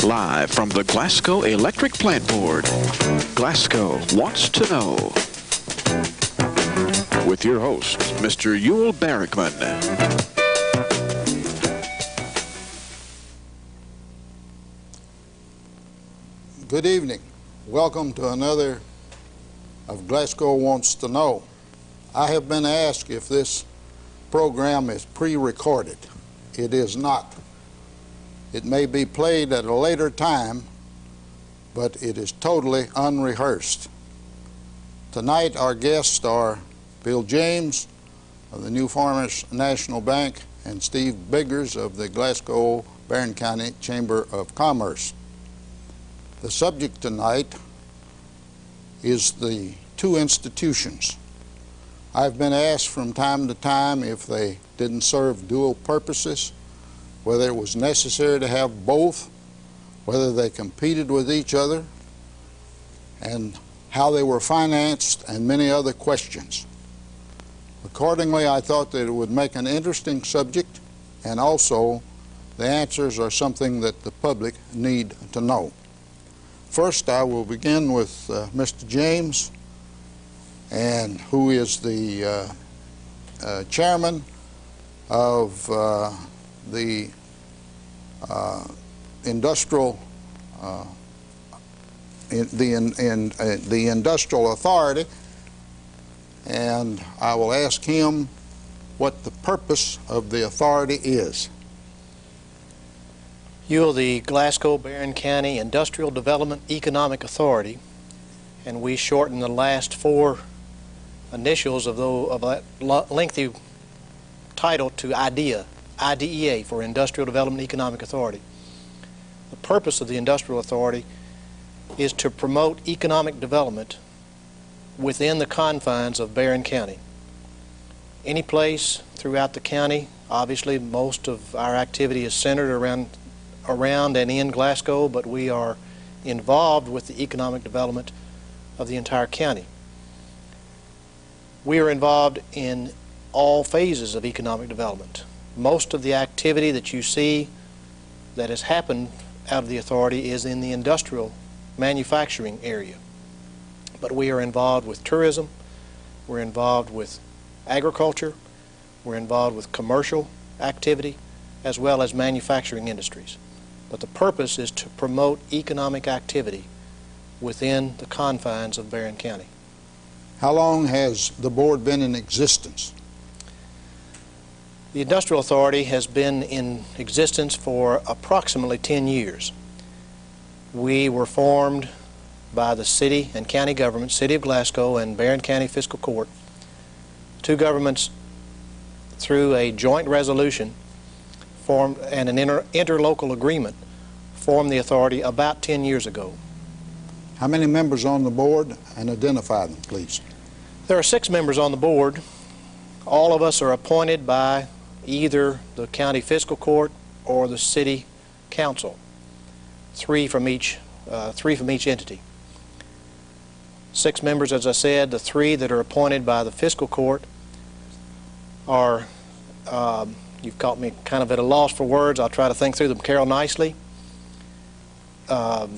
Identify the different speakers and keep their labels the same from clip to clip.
Speaker 1: Live from the Glasgow Electric Plant Board, Glasgow Wants to Know. With your host, Mr. Uhel Barrickman.
Speaker 2: Good evening. Welcome to another of Glasgow Wants to Know. I have been asked if this program is pre-recorded. It is not. It may be played at a later time, but it is totally unrehearsed. Tonight our guests are Bill James of the New Farmers National Bank and Steve Biggers of the Glasgow Barron County Chamber of Commerce. The subject tonight is the two institutions. I've been asked from time to time if they didn't serve dual purposes, whether it was necessary to have both, whether they competed with each other, and how they were financed, and many other questions. Accordingly, I thought that it would make an interesting subject, and also the answers are something that the public need to know. First, I will begin with Mr. James, and who is the chairman of the Industrial Authority, and I will ask him what the purpose of the authority is.
Speaker 3: You're the Glasgow Barron County Industrial Development Economic Authority, and we shorten the last four initials of that lengthy title to IDEA for Industrial Development Economic Authority. The purpose of the Industrial Authority is to promote economic development within the confines of Barron County. Any place throughout the county, obviously most of our activity is centered around and in Glasgow, but we are involved with the economic development of the entire county. We are involved in all phases of economic development. Most of the activity that you see that has happened out of the authority is in the industrial manufacturing area. But we are involved with tourism, we're involved with agriculture, we're involved with commercial activity, as well as manufacturing industries. But the purpose is to promote economic activity within the confines of Barron County.
Speaker 2: How long has the board been in existence?
Speaker 3: The Industrial Authority has been in existence for approximately 10 years. We were formed by the city and county government, City of Glasgow and Barron County Fiscal Court, two governments through a joint resolution formed and an interlocal agreement formed the authority about 10 years ago.
Speaker 2: How many members on the board, and identify them, please?
Speaker 3: There are 6 members on the board. All of us are appointed by either the county fiscal court or the city council. Three from each entity. 6 members, as I said. The 3 that are appointed by the fiscal court are, you've caught me kind of at a loss for words. I'll try to think through them. Carol Nicely. Bear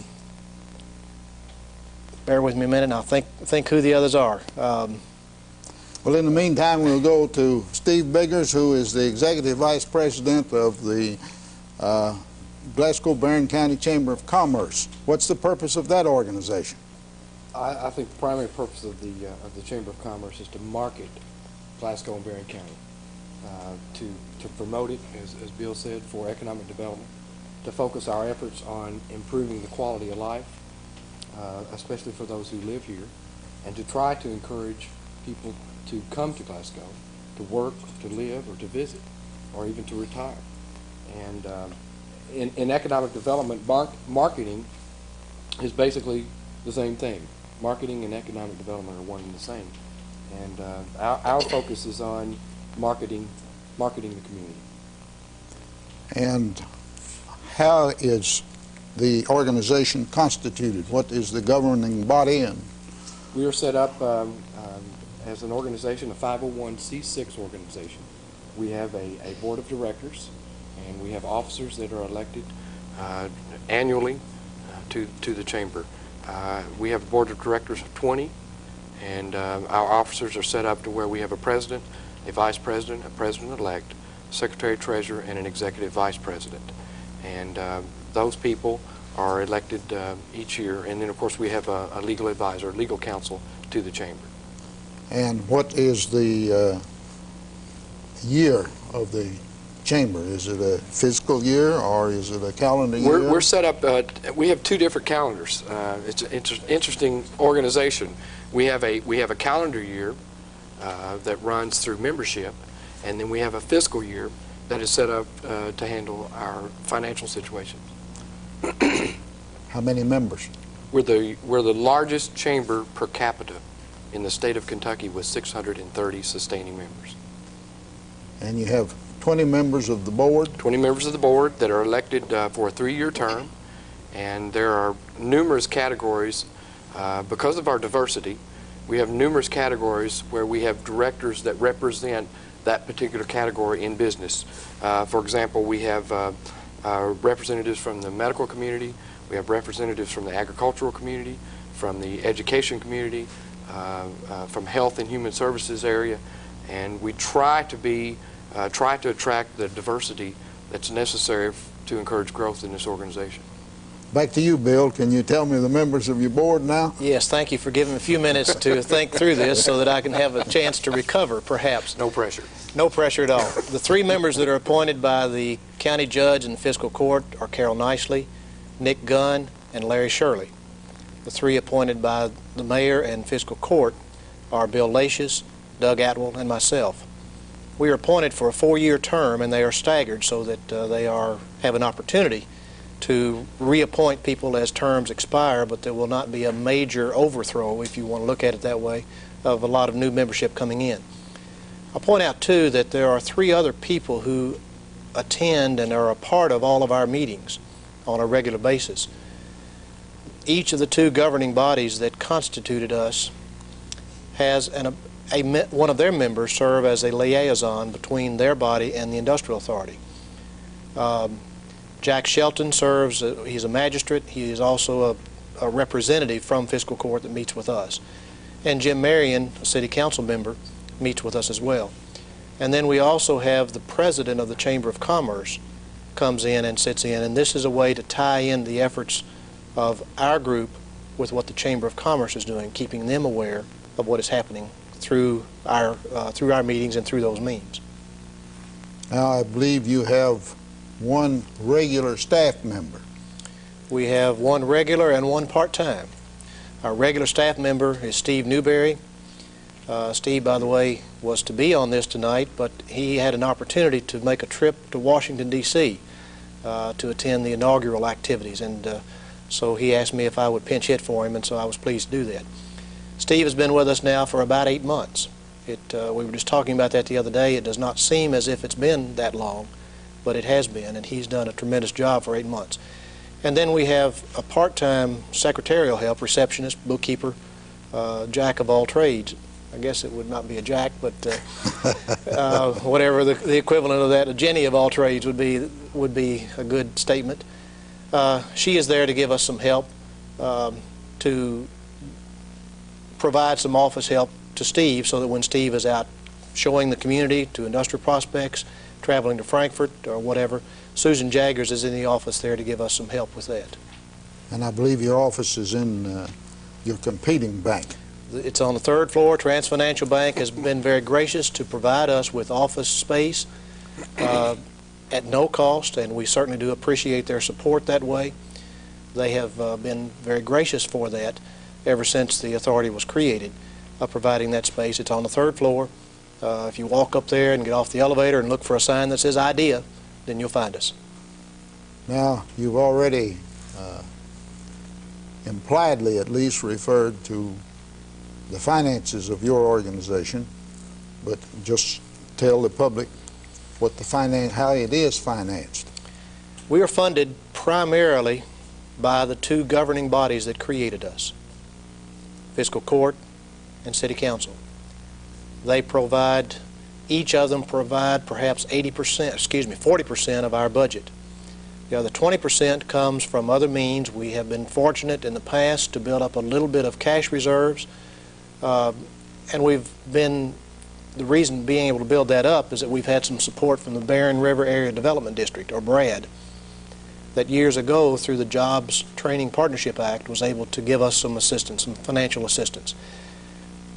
Speaker 3: with me a minute and I'll think who the others are.
Speaker 2: Well, in the meantime, we'll go to Steve Biggers, who is the Executive Vice President of the Glasgow Barron County Chamber of Commerce. What's the purpose of that organization?
Speaker 4: I think the primary purpose of the Chamber of Commerce is to market Glasgow and Barron County, to promote it, as Bill said, for economic development, to focus our efforts on improving the quality of life, especially for those who live here, and to try to encourage people to come to Glasgow to work, to live, or to visit, or even to retire. And in economic development, marketing is basically the same thing. Marketing and economic development are one and the same. And our focus is on marketing the community.
Speaker 2: And how is the organization constituted? What is the governing body? And
Speaker 4: we are set up as an organization, a 501c6 organization. We have a board of directors, and we have officers that are elected annually to the chamber. We have a board of directors of 20, and our officers are set up to where we have a president, a vice president, a president-elect, secretary treasurer, and an executive vice president. And those people are elected each year, and then of course we have a legal advisor, legal counsel to the chamber.
Speaker 2: And what is the year of the chamber? Is it a fiscal year or is it a calendar year?
Speaker 4: We're set up, we have two different calendars. It's an interesting organization. We have a calendar year that runs through membership, and then we have a fiscal year that is set up to handle our financial situation.
Speaker 2: How many members?
Speaker 4: We're the largest chamber per capita in the state of Kentucky with 630 sustaining members.
Speaker 2: And you have 20 members of the board?
Speaker 4: 20 members of the board that are elected for a 3-year term, and there are numerous categories. Because of our diversity, we have numerous categories where we have directors that represent that particular category in business. For example, we have representatives from the medical community, we have representatives from the agricultural community, from the education community, from health and human services area, and we try to attract the diversity that's necessary to encourage growth in this organization.
Speaker 2: Back to you, Bill. Can you tell me the members of your board now?
Speaker 3: Yes, thank you for giving me a few minutes to think through this so that I can have a chance to recover, perhaps.
Speaker 4: No pressure.
Speaker 3: No pressure at all. The 3 members that are appointed by the county judge and fiscal court are Carol Nicely, Nick Gunn, and Larry Shirley. The 3 appointed by the mayor and fiscal court are Bill Lacius, Doug Atwell, and myself. We are appointed for a 4-year term, and they are staggered so that they have an opportunity to reappoint people as terms expire, but there will not be a major overthrow, if you want to look at it that way, of a lot of new membership coming in. I'll point out, too, that there are 3 other people who attend and are a part of all of our meetings on a regular basis. Each of the 2 governing bodies that constituted us has one of their members serve as a liaison between their body and the Industrial Authority. Jack Shelton serves, he's a magistrate. He is also a representative from fiscal court that meets with us. And Jim Marion, a city council member, meets with us as well. And then we also have the president of the Chamber of Commerce comes in and sits in, and this is a way to tie in the efforts of our group with what the Chamber of Commerce is doing, keeping them aware of what is happening through our meetings and through those means.
Speaker 2: Now, I believe you have 1 regular staff member.
Speaker 3: We have 1 regular and 1 part-time. Our regular staff member is Steve Newberry. Steve, by the way, was to be on this tonight, but he had an opportunity to make a trip to Washington, D.C. To attend the inaugural activities, and so he asked me if I would pinch hit for him, and so I was pleased to do that. Steve has been with us now for about 8 months. We were just talking about that the other day. It does not seem as if it's been that long, but it has been, and he's done a tremendous job for 8 months. And then we have a part-time secretarial help, receptionist, bookkeeper, jack of all trades. I guess it would not be a jack, but whatever the equivalent of that, a Jenny of all trades would be a good statement. She is there to give us some help, to provide some office help to Steve so that when Steve is out showing the community to industrial prospects, traveling to Frankfurt or whatever, Susan Jaggers is in the office there to give us some help with that.
Speaker 2: And I believe your office is in your competing bank.
Speaker 3: It's on the 3rd floor. TransFinancial Bank has been very gracious to provide us with office space at no cost, and we certainly do appreciate their support that way. They have been very gracious for that ever since the authority was created, providing that space. It's on the 3rd floor. If you walk up there and get off the elevator and look for a sign that says IDEA, then you'll find us.
Speaker 2: Now, you've already impliedly at least referred to the finances of your organization, but just tell the public what how it is financed.
Speaker 3: We are funded primarily by the 2 governing bodies that created us, fiscal court and city council. They provide, each of them provide perhaps 40% of our budget. The other 20% comes from other means. We have been fortunate in the past to build up a little bit of cash reserves, and the reason being able to build that up is that we've had some support from the Barren River Area Development District, or BRAD, that years ago through the Jobs Training Partnership Act was able to give us some assistance, some financial assistance.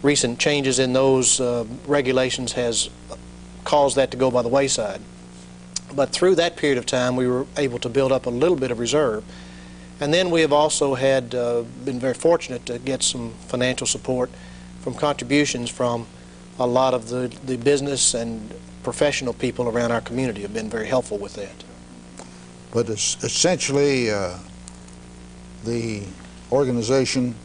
Speaker 3: Recent changes in those regulations has caused that to go by the wayside. But through that period of time, we were able to build up a little bit of reserve. And then we have also had been very fortunate to get some financial support from contributions from a lot of the business and professional people around our community have been very helpful with that.
Speaker 2: But it's essentially the organization,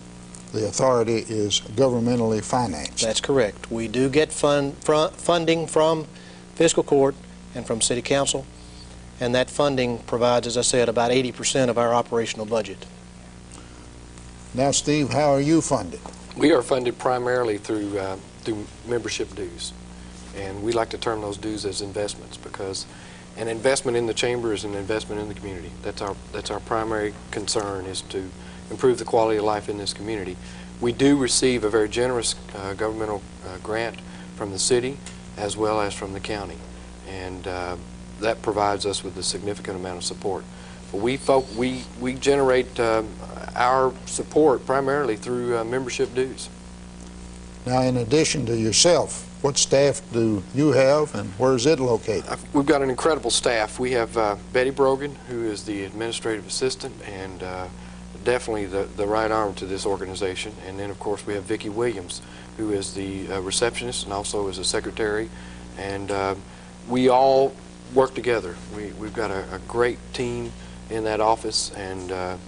Speaker 2: the authority, is governmentally financed.
Speaker 3: That's correct. We do get funding from fiscal court and from City Council, and that funding provides, as I said, about 80% of our operational budget.
Speaker 2: Now, Steve, how are you funded?
Speaker 4: We are funded primarily through membership dues, and we like to term those dues as investments, because an investment in the chamber is an investment in the community. That's our primary concern, is to improve the quality of life in this community. We do receive a very generous governmental grant from the city as well as from the county, and that provides us with a significant amount of support. But we generate our support primarily through membership dues.
Speaker 2: Now, in addition to yourself, what staff do you have, and where is it located?
Speaker 4: We've got an incredible staff. We have Betty Brogan, who is the administrative assistant and definitely the right arm to this organization. And then, of course, we have Vicki Williams, who is the receptionist and also is a secretary. And we all work together. We've got a great team in that office, and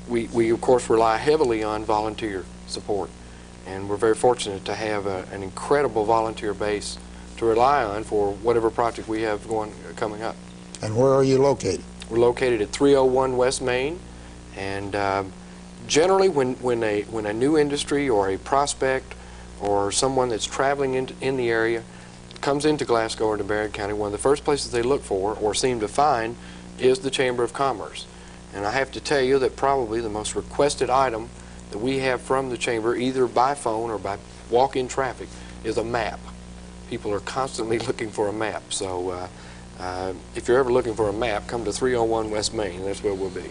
Speaker 4: we of course rely heavily on volunteer support, and we're very fortunate to have an incredible volunteer base to rely on for whatever project we have coming up.
Speaker 2: And where are you located?
Speaker 4: We're located at 301 West Main, and generally when a new industry or a prospect or someone that's traveling in the area comes into Glasgow or to Barron County, one of the first places they look for or seem to find is the Chamber of Commerce. And I have to tell you that probably the most requested item that we have from the Chamber, either by phone or by walk-in traffic, is a map. People are constantly looking for a map. So if you're ever looking for a map, come to 301 West Main. That's where we'll be.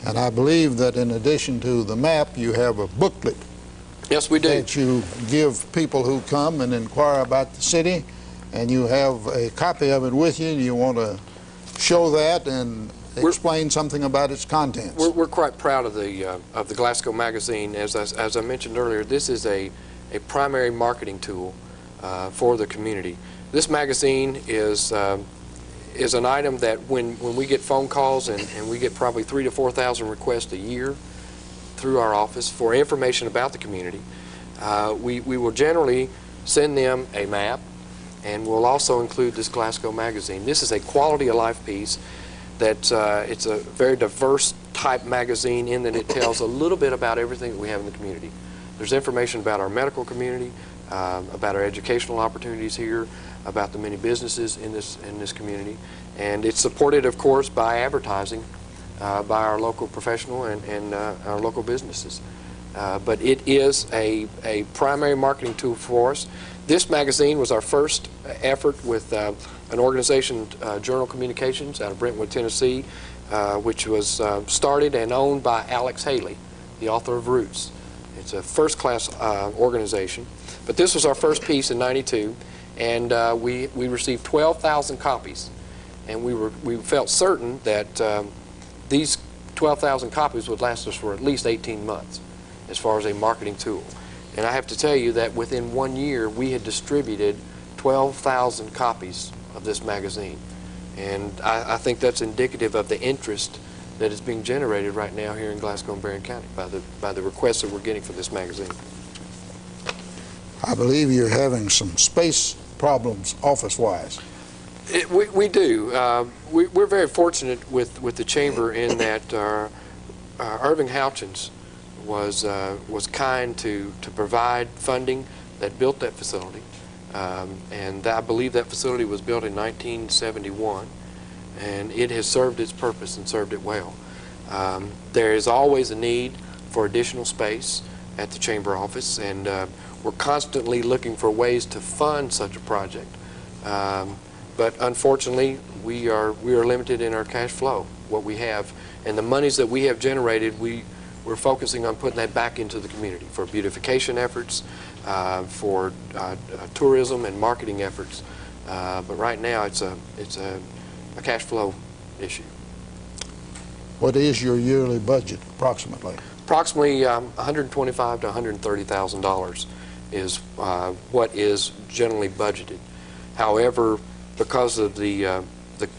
Speaker 2: And I believe that in addition to the map, you have a booklet.
Speaker 4: Yes, we do.
Speaker 2: That you give people who come and inquire about the city, and you have a copy of it with you, and you want to show that and explain something about its contents.
Speaker 4: We're quite proud of the Glasgow magazine. As I mentioned earlier, this is a primary marketing tool for the community. This magazine is an item that when we get phone calls, and we get probably 3,000 to 4,000 requests a year through our office for information about the community, we will generally send them a map, and we'll also include this Glasgow magazine. This is a quality of life piece that it's a very diverse type magazine in that it tells a little bit about everything that we have in the community. There's information about our medical community, about our educational opportunities here, about the many businesses in this community, and it's supported, of course, by advertising by our local professional and our local businesses. But it is a primary marketing tool for us. This magazine was our first effort with an organization, Journal Communications, out of Brentwood, Tennessee, which was started and owned by Alex Haley, the author of Roots. It's a first-class organization. But this was our first piece in '92, and we received 12,000 copies. And we felt certain that these 12,000 copies would last us for at least 18 months as far as a marketing tool. And I have to tell you that within 1 year we had distributed 12,000 copies of this magazine. And I think that's indicative of the interest that is being generated right now here in Glasgow and Barron County by the requests that we're getting for this magazine.
Speaker 2: I believe you're having some space problems office-wise.
Speaker 4: We do. We're very fortunate with the Chamber in that Irving Houchins was kind to provide funding that built that facility. And I believe that facility was built in 1971. and it has served its purpose and served it well. There is always a need for additional space at the Chamber office, and we're constantly looking for ways to fund such a project. But unfortunately, we are limited in our cash flow, what we have, and the monies that we have generated, we're focusing on putting that back into the community for beautification efforts, for tourism and marketing efforts. But right now, it's a cash flow issue.
Speaker 2: What is your yearly budget, approximately?
Speaker 4: Approximately $125,000 to $130,000 is what is generally budgeted. However, because of the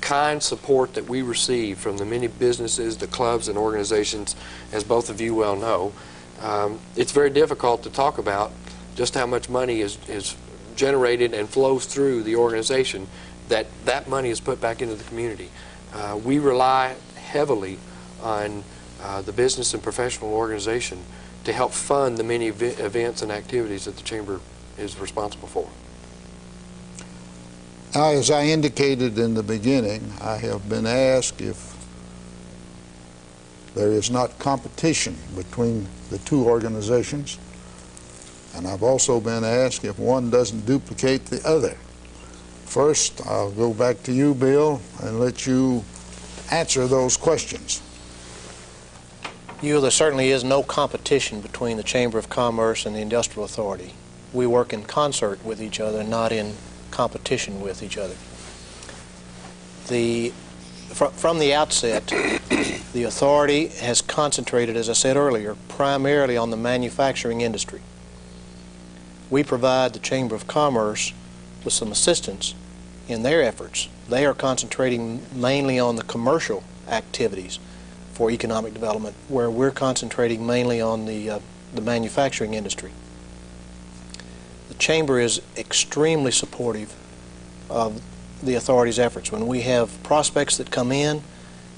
Speaker 4: kind support that we receive from the many businesses, the clubs and organizations, as both of you well know, it's very difficult to talk about just how much money is generated and flows through the organization, that money is put back into the community. We rely heavily on the business and professional organization to help fund the many events and activities that the Chamber is responsible for.
Speaker 2: Now, as I indicated in the beginning, I have been asked if there is not competition between the two organizations, and I've also been asked if one doesn't duplicate the other. First, I'll go back to you, Bill, and let you answer those questions.
Speaker 3: There certainly is no competition between the Chamber of Commerce and the Industrial Authority. We work in concert with each other, not in competition with each other. From the outset, the authority has concentrated, as I said earlier, primarily on the manufacturing industry. We provide the Chamber of Commerce with some assistance in their efforts. They are concentrating mainly on the commercial activities for economic development, where we're concentrating mainly on the manufacturing industry. The Chamber is extremely supportive of the authority's efforts. When we have prospects that come in,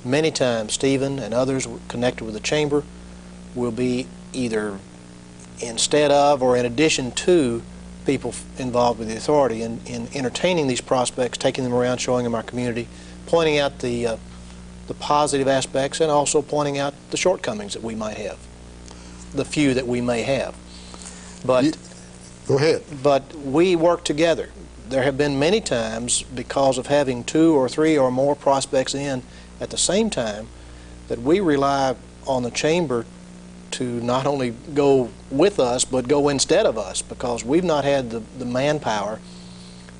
Speaker 3: many times Stephen and others connected with the Chamber will be either instead of or in addition to people involved with the authority in entertaining these prospects, taking them around, showing them our community, pointing out the positive aspects and also pointing out the shortcomings that we might have, the few that we may have. But
Speaker 2: go ahead.
Speaker 3: But we work together. There have been many times, because of having 2 or 3 or more prospects in at the same time, that we rely on the Chamber to not only go with us but go instead of us, because we've not had the manpower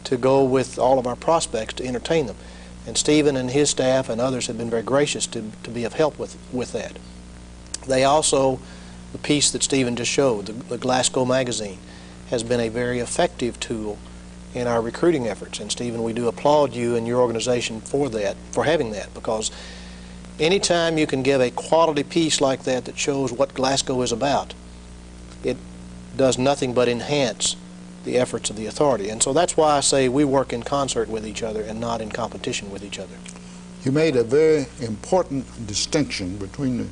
Speaker 3: to go with all of our prospects to entertain them. And Stephen and his staff and others have been very gracious to be of help with that. They also, the piece that Stephen just showed, the Glasgow magazine, has been a very effective tool in our recruiting efforts. And Stephen, we do applaud you and your organization for that, for having that, because anytime you can give a quality piece like that that shows what Glasgow is about, it does nothing but enhance the efforts of the authority. And so that's why I say we work in concert with each other and not in competition with each other.
Speaker 2: You made a very important distinction between the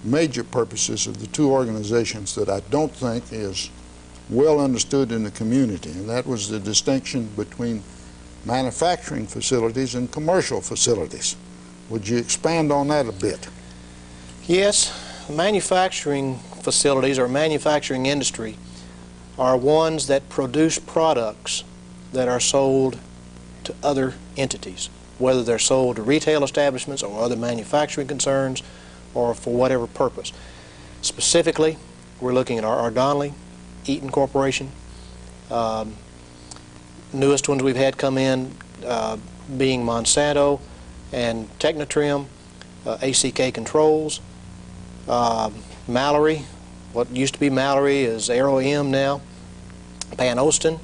Speaker 2: major purposes of the two organizations that I don't think is well understood in the community, and that was the distinction between manufacturing facilities and commercial facilities. Would you expand on that a bit?
Speaker 3: Yes, manufacturing facilities or manufacturing industry are ones that produce products that are sold to other entities, whether they're sold to retail establishments or other manufacturing concerns or for whatever purpose. Specifically, we're looking at our Donnelly, Eaton Corporation. Newest ones we've had come in being Monsanto and Technotrim, ACK Controls, Mallory, what used to be Mallory is Aero-M now, Pan Oston,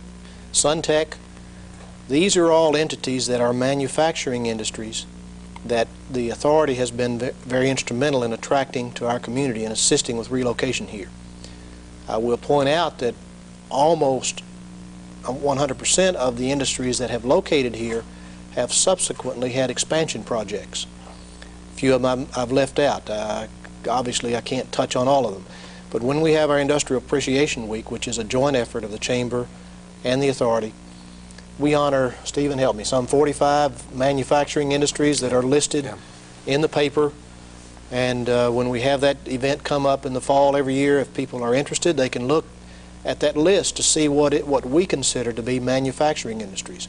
Speaker 3: Suntech. These are all entities that are manufacturing industries that the authority has been very instrumental in attracting to our community and assisting with relocation here. I will point out that almost 100% of the industries that have located here have subsequently had expansion projects. A few of them I've left out. Obviously, I can't touch on all of them. But when we have our Industrial Appreciation Week, which is a joint effort of the Chamber and the authority, we honor, Stephen, help me, some 45 manufacturing industries that are listed in the paper. And when we have that event come up in the fall every year, if people are interested, they can look at that list to see what we consider to be manufacturing industries.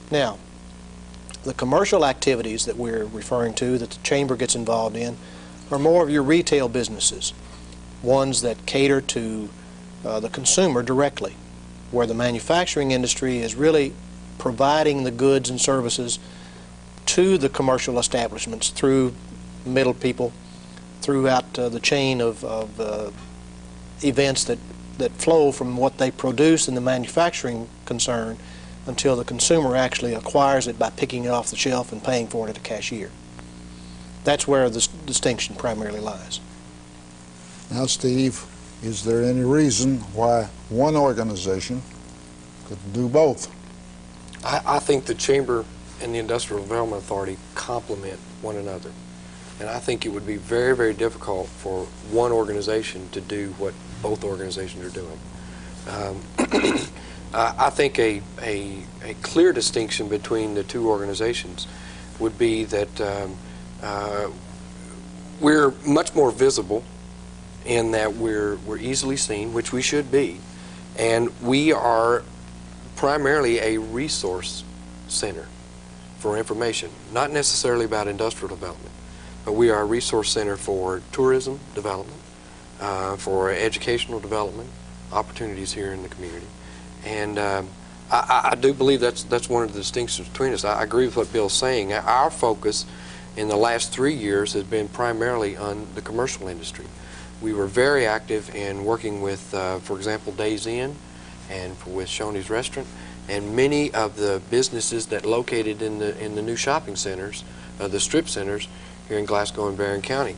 Speaker 3: Now, the commercial activities that we're referring to, that the Chamber gets involved in, are more of your retail businesses, ones that cater to the consumer directly, where the manufacturing industry is really providing the goods and services to the commercial establishments through middle people, throughout the chain of events that flow from what they produce in the manufacturing concern until the consumer actually acquires it by picking it off the shelf and paying for it at a cashier. That's where the distinction primarily lies.
Speaker 2: Now, Steve, is there any reason why one organization could do both?
Speaker 4: I think the Chamber and the Industrial Development Authority complement one another. And I think it would be very, very difficult for one organization to do what both organizations are doing. I think a clear distinction between the two organizations would be that we're much more visible in that we're easily seen, which we should be, and we are primarily a resource center for information, not necessarily about industrial development, but we are a resource center for tourism development, for educational development, opportunities here in the community. And I do believe that's one of the distinctions between us. I agree with what Bill's saying. Our focus in the last 3 years has been primarily on the commercial industry. We were very active in working with, for example, Days Inn and with Shoney's Restaurant, and many of the businesses that located in the new shopping centers, the strip centers here in Glasgow and Barron County.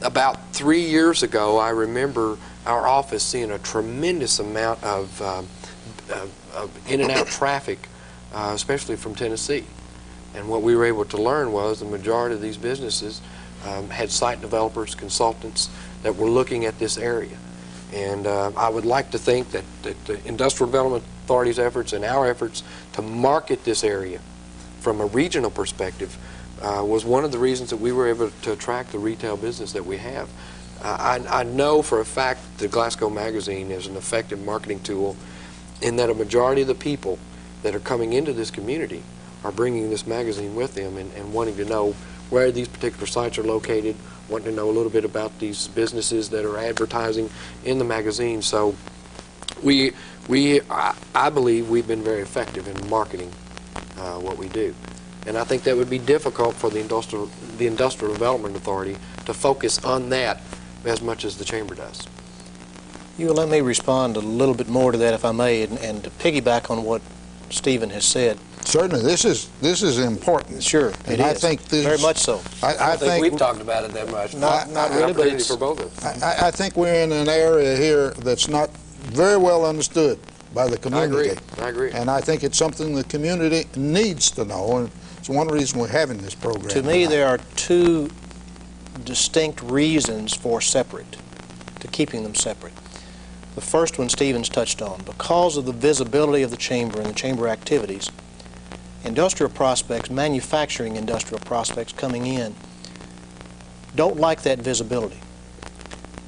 Speaker 4: About 3 years ago, I remember our office seeing a tremendous amount of in and out traffic, especially from Tennessee. And what we were able to learn was the majority of these businesses had site developers, consultants that were looking at this area. And I would like to think that the Industrial Development Authority's efforts and our efforts to market this area from a regional perspective was one of the reasons that we were able to attract the retail business that we have. I know for a fact that Glasgow Magazine is an effective marketing tool in that a majority of the people that are coming into this community are bringing this magazine with them and wanting to know where these particular sites are located, wanting to know a little bit about these businesses that are advertising in the magazine. So I believe we've been very effective in marketing what we do. And I think that would be difficult for the Industrial Development Authority to focus on that as much as the Chamber does.
Speaker 3: You let me respond a little bit more to that, if I may, and to piggyback on what Stephen has said.
Speaker 2: Certainly, this is important.
Speaker 3: Sure,
Speaker 2: and I think this,
Speaker 3: very much so.
Speaker 4: I think we've talked about it that much.
Speaker 3: Not really, but it's
Speaker 4: for both of us.
Speaker 2: I think we're in an area here that's not very well understood by the community.
Speaker 4: I agree.
Speaker 2: And I think it's something the community needs to know, and it's one reason we're having this program.
Speaker 3: To me, there are two distinct reasons for keeping them separate. The first one Stephen's touched on. Because of the visibility of the Chamber and the Chamber activities, industrial prospects, manufacturing industrial prospects coming in, don't like that visibility.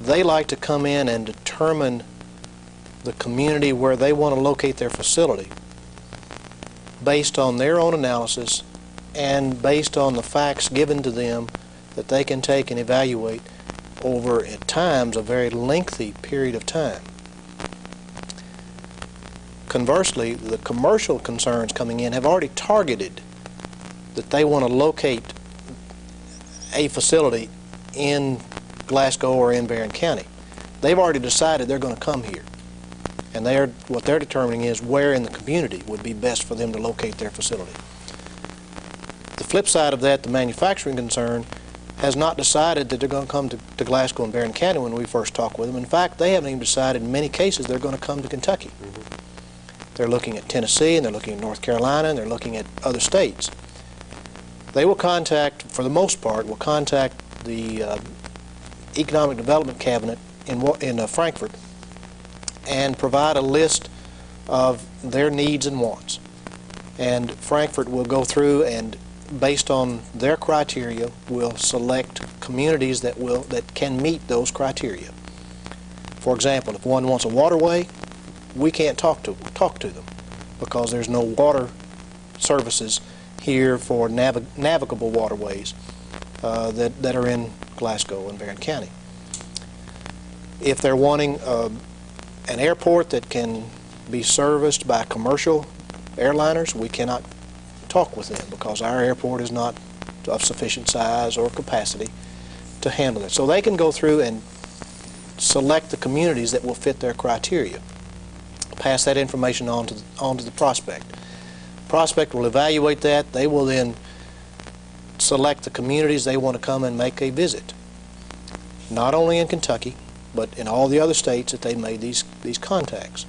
Speaker 3: They like to come in and determine the community where they want to locate their facility based on their own analysis and based on the facts given to them that they can take and evaluate over, at times, a very lengthy period of time. Conversely, the commercial concerns coming in have already targeted that they want to locate a facility in Glasgow or in Barron County. They've already decided they're going to come here. And what they're determining is where in the community would be best for them to locate their facility. The flip side of that, the manufacturing concern, has not decided that they're going to come to Glasgow and Barron County when we first talk with them. In fact, they haven't even decided in many cases they're going to come to Kentucky. They're looking at Tennessee, and they're looking at North Carolina, and they're looking at other states. They will contact, for the most part, the Economic Development Cabinet in Frankfurt and provide a list of their needs and wants. And Frankfurt will go through and, based on their criteria, will select communities that can meet those criteria. For example, if one wants a waterway, we can't talk to them because there's no water services here for navigable waterways that are in Glasgow and Barron County. If they're wanting an airport that can be serviced by commercial airliners, we cannot talk with them because our airport is not of sufficient size or capacity to handle it. So they can go through and select the communities that will fit their criteria, pass that information on to the prospect. Prospect will evaluate that. They will then select the communities they want to come and make a visit, not only in Kentucky, but in all the other states that they made these contacts.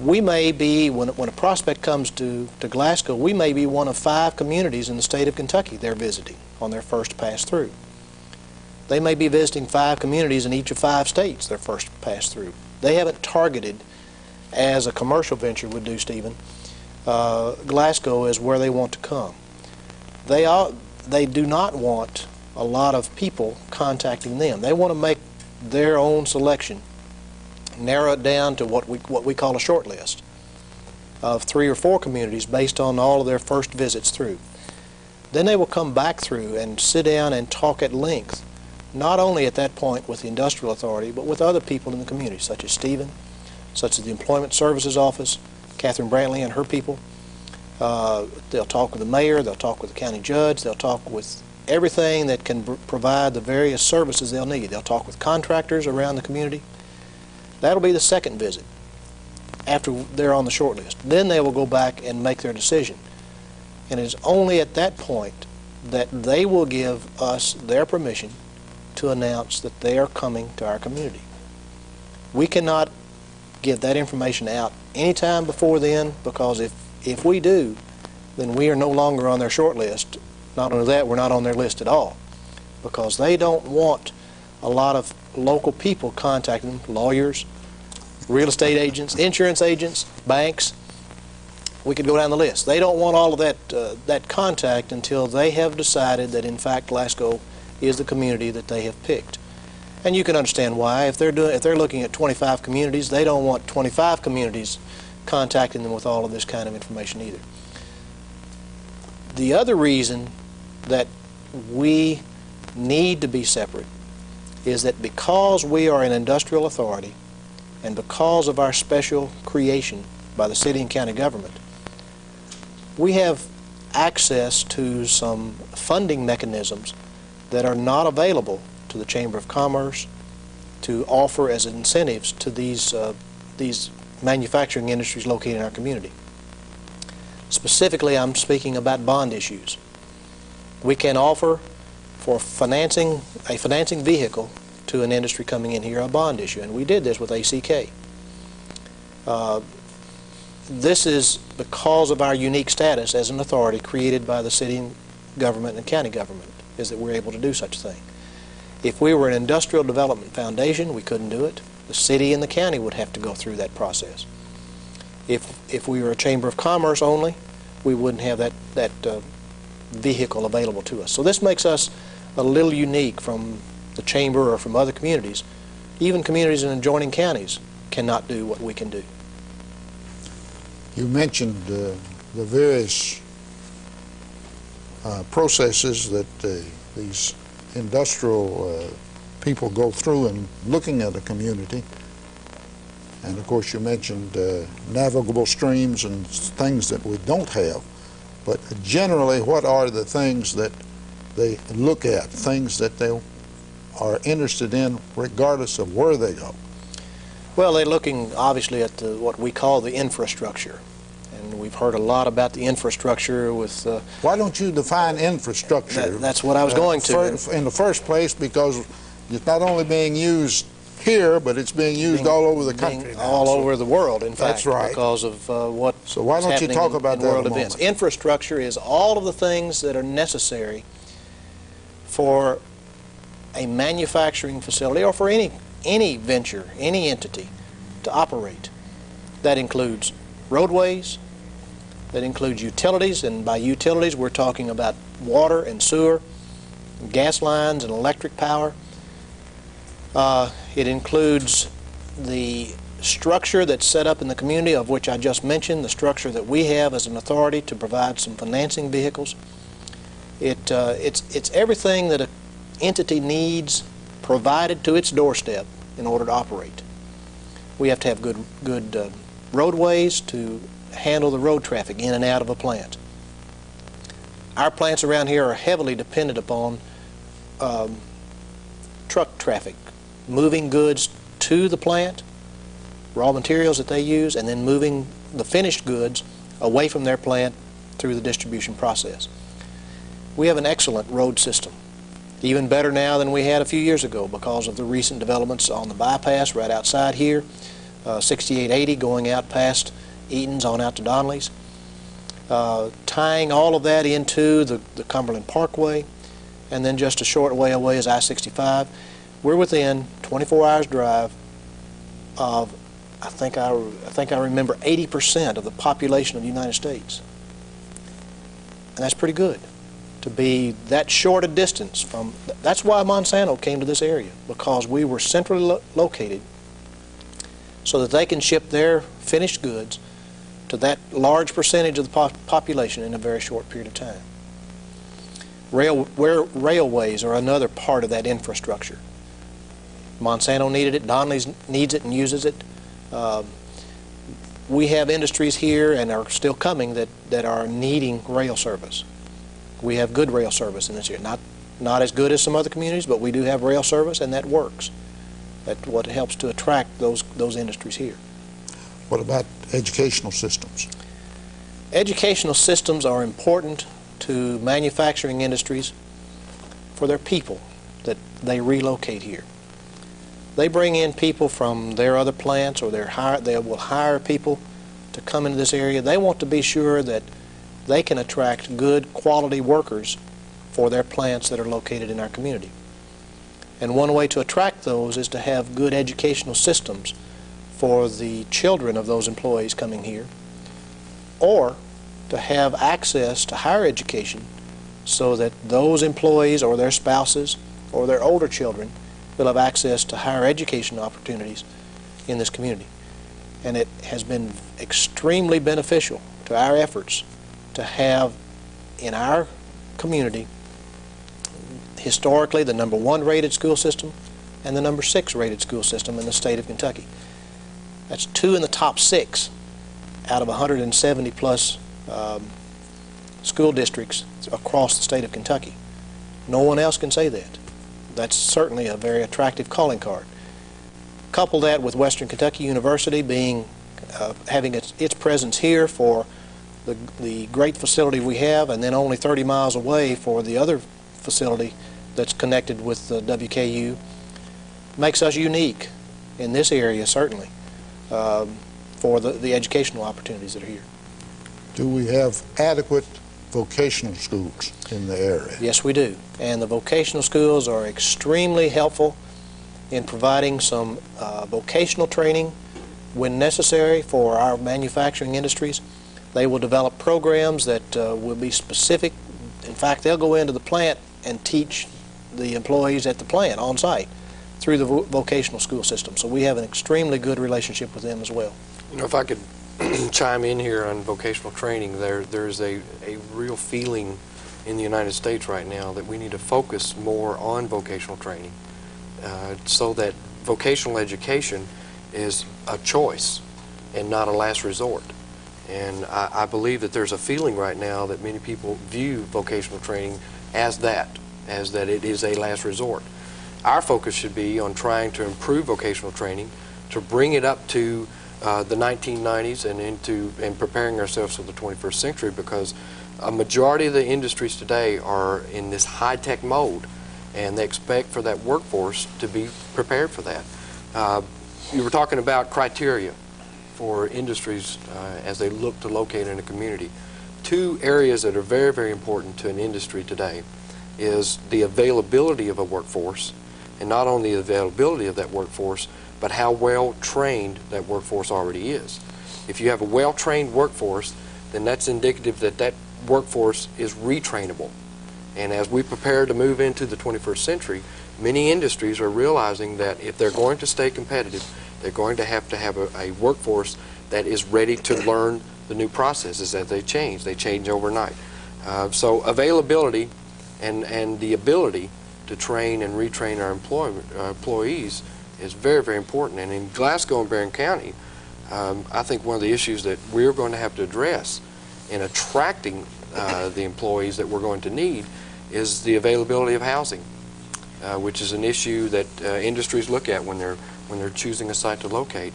Speaker 3: We may be, when a prospect comes to Glasgow, we may be one of 5 communities in the state of Kentucky they're visiting on their first pass through. They may be visiting 5 communities in each of 5 states their first pass through. They haven't targeted, as a commercial venture would do, Stephen, Glasgow as where they want to come. They do not want a lot of people contacting them. They want to make their own selection, narrow it down to what we call a short list of 3 or 4 communities based on all of their first visits through. Then they will come back through and sit down and talk at length, not only at that point with the industrial authority, but with other people in the community, such as Stephen, such as the Employment Services Office, Catherine Brantley and her people. They'll talk with the mayor, they'll talk with the county judge, they'll talk with everything that can provide the various services they'll need. They'll talk with contractors around the community. That'll be the second visit after they're on the short list. Then they will go back and make their decision. And it is only at that point that they will give us their permission to announce that they are coming to our community. We cannot give that information out anytime before then, because if we do, then we are no longer on their short list. Not only that, we're not on their list at all, because they don't want a lot of local people contacting them, lawyers, real estate agents, insurance agents, banks. We could go down the list. They don't want all of that contact until they have decided that in fact Glasgow is the community that they have picked. And you can understand why. If they're looking at 25 communities, they don't want 25 communities contacting them with all of this kind of information either. The other reason that we need to be separate is that because we are an industrial authority and because of our special creation by the city and county government, we have access to some funding mechanisms that are not available to the Chamber of Commerce to offer as incentives to these manufacturing industries located in our community. Specifically, I'm speaking about bond issues. We can offer for a financing vehicle to an industry coming in here a bond issue, and we did this with ACK. This is because of our unique status as an authority created by the city government and county government, is that we're able to do such a thing. If we were an industrial development foundation, we couldn't do it. The city and the county would have to go through that process. If we were a Chamber of Commerce only, we wouldn't have that vehicle available to us. So this makes us a little unique from the Chamber or from other communities. Even communities in adjoining counties cannot do what we can do.
Speaker 2: You mentioned the various processes that these industrial people go through in looking at a community. And of course you mentioned navigable streams and things that we don't have. But generally, what are the things that they look at, things that they are interested in regardless of where they go?
Speaker 3: Well, they're looking obviously at what we call the infrastructure. And we've heard a lot about the infrastructure with...
Speaker 2: Why don't you define infrastructure?
Speaker 3: That's what I was going to.
Speaker 2: In the first place, because it's not only being used here, but it's being used all over the country now.
Speaker 3: All over the world, in fact.
Speaker 2: That's right.
Speaker 3: Because of what's
Speaker 2: So why don't you talk about that
Speaker 3: world
Speaker 2: a
Speaker 3: events.
Speaker 2: moment?
Speaker 3: Infrastructure is all of the things that are necessary for a manufacturing facility or for any venture, any entity to operate. That includes roadways, that includes utilities, and by utilities we're talking about water and sewer, gas lines and electric power. It includes the structure that's set up in the community, of which I just mentioned, the structure that we have as an authority to provide some financing vehicles. It's everything that an entity needs provided to its doorstep in order to operate. We have to have good roadways to handle the road traffic in and out of a plant. Our plants around here are heavily dependent upon truck traffic, moving goods to the plant, raw materials that they use, and then moving the finished goods away from their plant through the distribution process. We have an excellent road system, even better now than we had a few years ago because of the recent developments on the bypass right outside here, 6880 going out past Eaton's on out to Donnelly's, tying all of that into the Cumberland Parkway, and then just a short way away is I-65. We're within 24 hours drive of, I think I remember 80% of the population of the United States. And that's pretty good to be that short a distance from. That's why Monsanto came to this area, because we were centrally located so that they can ship their finished goods to that large percentage of the population in a very short period of time. Railways are another part of that infrastructure. Monsanto needed it, Donnelly's needs it and uses it. We have industries here and are still coming that are needing rail service. We have good rail service in this area. Not as good as some other communities, but we do have rail service, and that works. That's what helps to attract those industries here.
Speaker 2: What about educational systems?
Speaker 3: Educational systems are important to manufacturing industries for their people that they relocate here. They bring in people from their other plants, or they will hire people to come into this area. They want to be sure that they can attract good quality workers for their plants that are located in our community. And one way to attract those is to have good educational systems for the children of those employees coming here, or to have access to higher education so that those employees or their spouses or their older children will have access to higher education opportunities in this community. And it has been extremely beneficial to our efforts to have in our community historically the #1 rated school system and the #6 rated school system in the state of Kentucky. That's 2 in the top 6 out of 170 plus school districts across the state of Kentucky. No one else can say that. That's certainly a very attractive calling card. Couple that with Western Kentucky University being having its presence here for the great facility we have, and then only 30 miles away for the other facility that's connected with the WKU, makes us unique in this area, certainly, for the educational opportunities that are here.
Speaker 2: Do we have adequate vocational schools in the area?
Speaker 3: Yes, we do. And the vocational schools are extremely helpful in providing some vocational training when necessary for our manufacturing industries. They will develop programs that will be specific. In fact, they'll go into the plant and teach the employees at the plant on site through the vocational school system. So we have an extremely good relationship with them as well.
Speaker 4: You know, if I could chime in here on vocational training, there's a real feeling in the United States right now that we need to focus more on vocational training so that vocational education is a choice and not a last resort. And I believe that there's a feeling right now that many people view vocational training as that it is a last resort. Our focus should be on trying to improve vocational training, to bring it up to the 1990s and preparing ourselves for the 21st century, because a majority of the industries today are in this high-tech mode, and they expect for that workforce to be prepared for that. You were talking about criteria for industries as they look to locate in a community. 2 areas that are very, very important to an industry today is the availability of a workforce, and not only the availability of that workforce, but how well trained that workforce already is. If you have a well-trained workforce, then that's indicative that that workforce is retrainable. And as we prepare to move into the 21st century, many industries are realizing that if they're going to stay competitive, they're going to have a workforce that is ready to learn the new processes as they change. They change overnight. So availability and the ability to train and retrain our employees is very, very important. And in Glasgow and Barron County, I think one of the issues that we're going to have to address in attracting the employees that we're going to need is the availability of housing, which is an issue that industries look at when they're choosing a site to locate.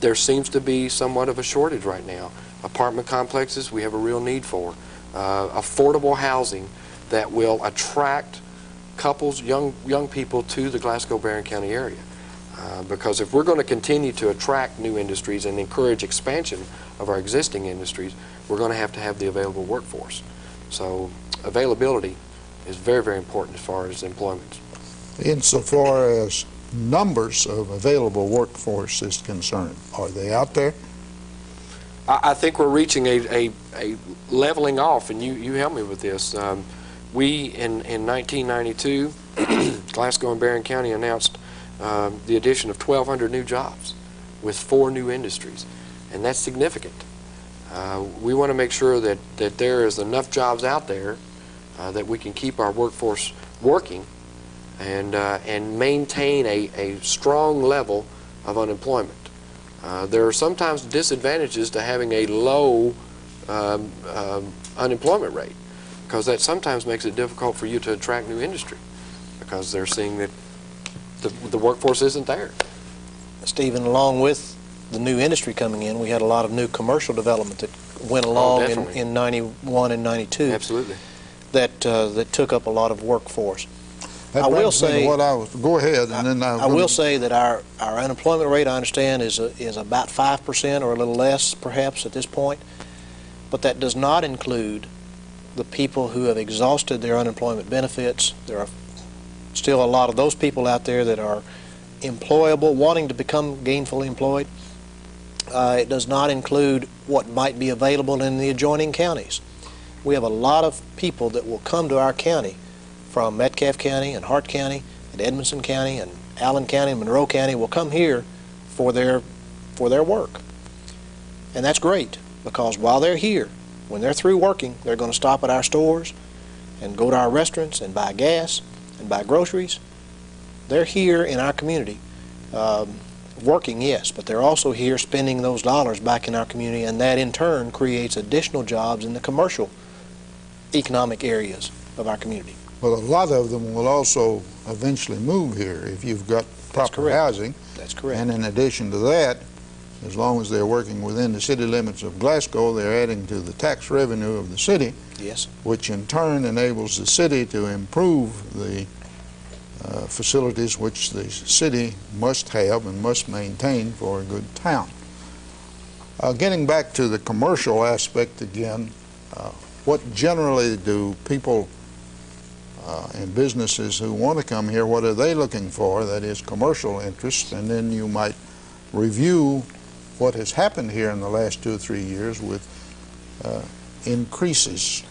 Speaker 4: There seems to be somewhat of a shortage right now. Apartment complexes we have a real need for. Affordable housing that will attract couples, young people to the Glasgow Barron County area. Because if we're going to continue to attract new industries and encourage expansion of our existing industries, we're going to have the available workforce. So availability is very, very important as far as employment.
Speaker 2: Insofar as numbers of available workforce is concerned, are they out there?
Speaker 4: I think we're reaching a leveling off, and you help me with this. We, in 1992, Glasgow and Barron County announced the addition of 1,200 new jobs with 4 new industries, and that's significant. We want to make sure that there is enough jobs out there that we can keep our workforce working and maintain a strong level of unemployment. There are sometimes disadvantages to having a low unemployment rate, because that sometimes makes it difficult for you to attract new industry, because they're seeing that the workforce isn't there.
Speaker 3: Stephen, along with the new industry coming in, we had a lot of new commercial development that went along in 91 and 92.
Speaker 4: Absolutely.
Speaker 3: That took up a lot of workforce.
Speaker 2: That
Speaker 3: I will say,
Speaker 2: go ahead, and then
Speaker 3: I will say that our unemployment rate, I understand, is about 5% or a little less, perhaps, at this point. But that does not include the people who have exhausted their unemployment benefits. There are still a lot of those people out there that are employable, wanting to become gainfully employed. It does not include what might be available in the adjoining counties. We have a lot of people that will come to our county from Metcalfe County and Hart County and Edmonson County and Allen County and Monroe County will come here for their work. And that's great, because while they're here, when they're through working, they're going to stop at our stores and go to our restaurants and buy gas and buy groceries. They're here in our community working, yes, but they're also here spending those dollars back in our community, and that in turn creates additional jobs in the commercial economic areas of our community.
Speaker 2: Well, a lot of them will also eventually move here if you've got proper housing.
Speaker 3: That's correct.
Speaker 2: And in addition to that, as long as they're working within the city limits of Glasgow, they're adding to the tax revenue of the city,
Speaker 3: yes,
Speaker 2: which in turn enables the city to improve the facilities which the city must have and must maintain for a good town. Getting back to the commercial aspect again, what generally do people and businesses who want to come here, what are they looking for? That is commercial interest, and then you might review what has happened here in the last 2 or 3 years with increases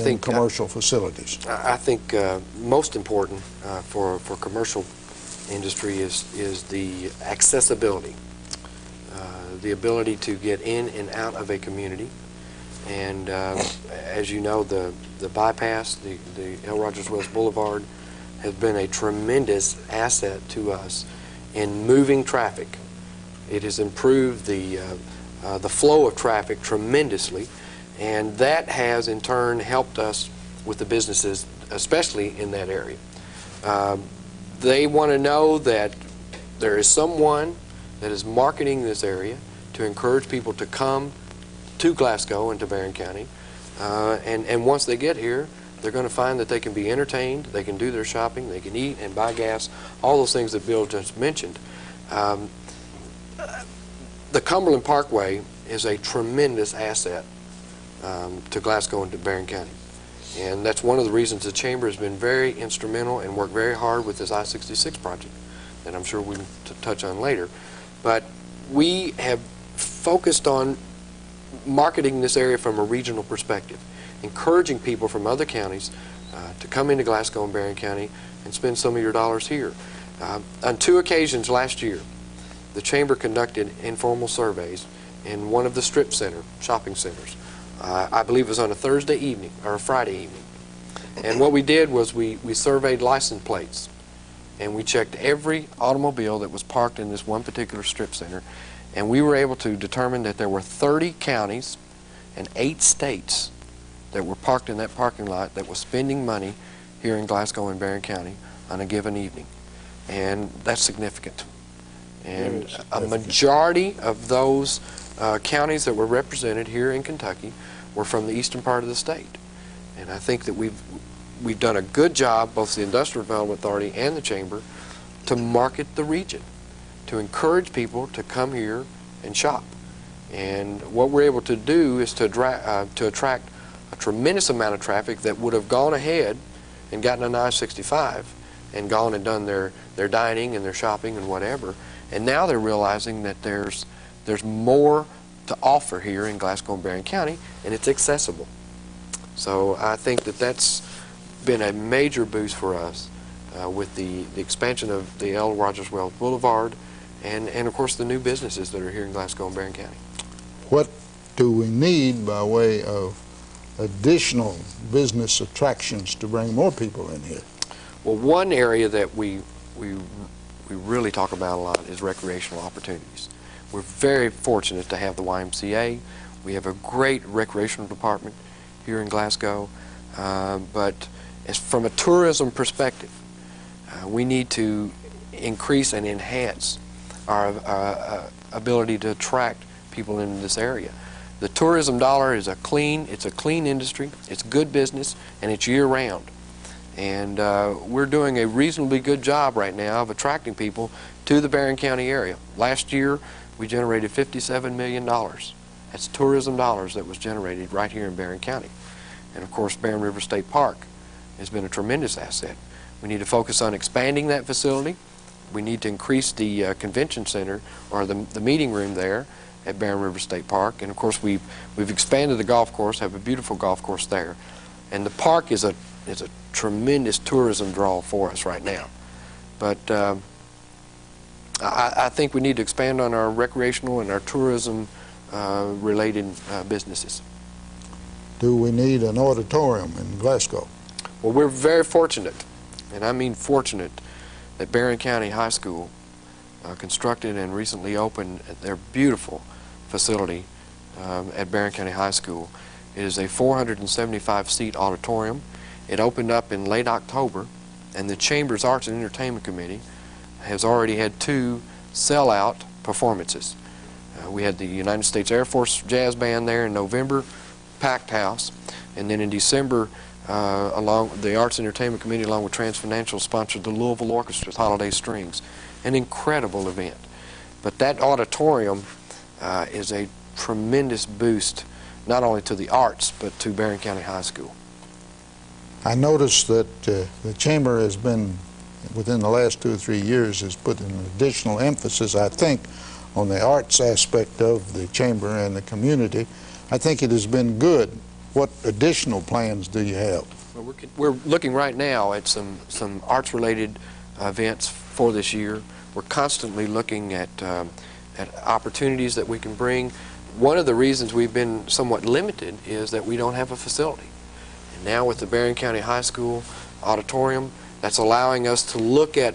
Speaker 2: in commercial facilities.
Speaker 4: I think most important for commercial industry is the accessibility, the ability to get in and out of a community. And as you know, the bypass, the L. Rogers Wells Boulevard, has been a tremendous asset to us in moving traffic. It has improved the flow of traffic tremendously, and that has in turn helped us with the businesses, especially in that area. They want to know that there is someone that is marketing this area to encourage people to come to Glasgow and to Barron County, and once they get here, they're going to find that they can be entertained, they can do their shopping, they can eat and buy gas, all those things that Bill just mentioned. The Cumberland Parkway is a tremendous asset to Glasgow and to Barron County, and that's one of the reasons the Chamber has been very instrumental and worked very hard with this I-66 project that I'm sure we can touch on later. But we have focused on marketing this area from a regional perspective, encouraging people from other counties to come into Glasgow and Barron County and spend some of your dollars here. On 2 occasions last year, the Chamber conducted informal surveys in one of the strip center shopping centers. I believe it was on a Thursday evening or a Friday evening. And what we did was we surveyed license plates, and we checked every automobile that was parked in this one particular strip center, and we were able to determine that there were 30 counties and 8 states that were parked in that parking lot that was spending money here in Glasgow and Barron County on a given evening. And that's significant. And a majority of those counties that were represented here in Kentucky were from the eastern part of the state. And I think that we've done a good job, both the Industrial Development Authority and the Chamber, to market the region, to encourage people to come here and shop. And what we're able to do is to attract a tremendous amount of traffic that would have gone ahead and gotten an I-65 and gone and done their dining and their shopping and whatever. And now they're realizing that there's more to offer here in Glasgow and Barron County, and it's accessible. So I think that that's been a major boost for us with the expansion of the L. Rogers Wells Boulevard and of course the new businesses that are here in Glasgow and Barron County.
Speaker 2: What do we need by way of additional business attractions to bring more people in here?
Speaker 4: Well, one area that we really talk about a lot is recreational opportunities. We're very fortunate to have the YMCA. We have a great recreational department here in Glasgow, but from a tourism perspective, we need to increase and enhance our ability to attract people into this area. The tourism dollar is it's a clean industry, it's good business, and it's year-round. And we're doing a reasonably good job right now of attracting people to the Barron County area. Last year, we generated $57 million. That's tourism dollars that was generated right here in Barron County. And of course, Barron River State Park has been a tremendous asset. We need to focus on expanding that facility. We need to increase the convention center, or the meeting room there at Barron River State Park. And of course, we've expanded the golf course, have a beautiful golf course there. And the park is a tremendous tourism draw for us right now. But I think we need to expand on our recreational and our tourism related businesses.
Speaker 2: Do we need an auditorium in Glasgow?
Speaker 4: Well, we're very fortunate, and I mean fortunate, that Barron County High School constructed and recently opened their beautiful facility at Barron County High School. It is a 475-seat auditorium. It opened up in late October, and the Chamber's Arts and Entertainment Committee has already had 2 sellout performances. We had the United States Air Force Jazz Band there in November, packed house, and then in December, along the Arts and Entertainment Committee along with Transfinancial sponsored the Louisville Orchestra's Holiday Strings. An incredible event. But that auditorium is a tremendous boost, not only to the arts, but to Barron County High School.
Speaker 2: I noticed that the Chamber has been, within the last 2 or 3 years, has put an additional emphasis, I think, on the arts aspect of the Chamber and the community. I think it has been good. What additional plans do you have?
Speaker 4: Well, we're looking right now at some arts-related events for this year. We're constantly looking at opportunities that we can bring. One of the reasons we've been somewhat limited is that we don't have a facility. And now with the Barron County High School auditorium, that's allowing us to look at